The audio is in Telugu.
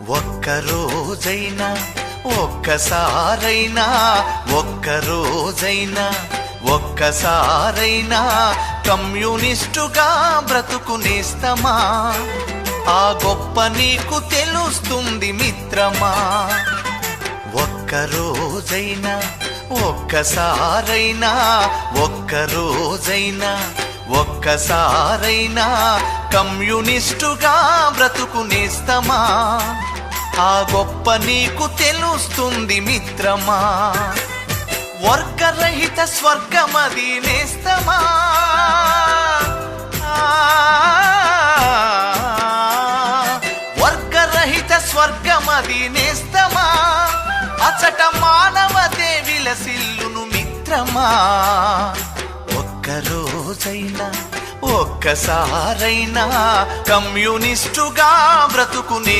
ఒక్కరోజైనా ఒక్కసారైనా ఒక్కరోజైనా ఒక్కసారైనా కమ్యూనిస్టుగా బ్రతుకునేస్తమా? ఆ గొప్ప నీకు తెలుస్తుంది మిత్రమా. ఒక్కరోజైనా ఒక్కసారైనా ఒక్కరోజైనా ఒక్కసారైనా కమ్యూనిస్టుగా బ్రతుకునేస్తమా? ఆ గొప్ప నీకు తెలుస్తుంది మిత్రమా. వర్గరహిత స్వర్గమది నేస్తమా. వర్గరహిత స్వర్గమది నేస్తమా. అచట మానవతే విలసిల్లును మిత్రమా. ఒక్కరోజైనా ఒక్కసారైనా కమ్యూనిస్టుగా బ్రతుకునేస్తమా?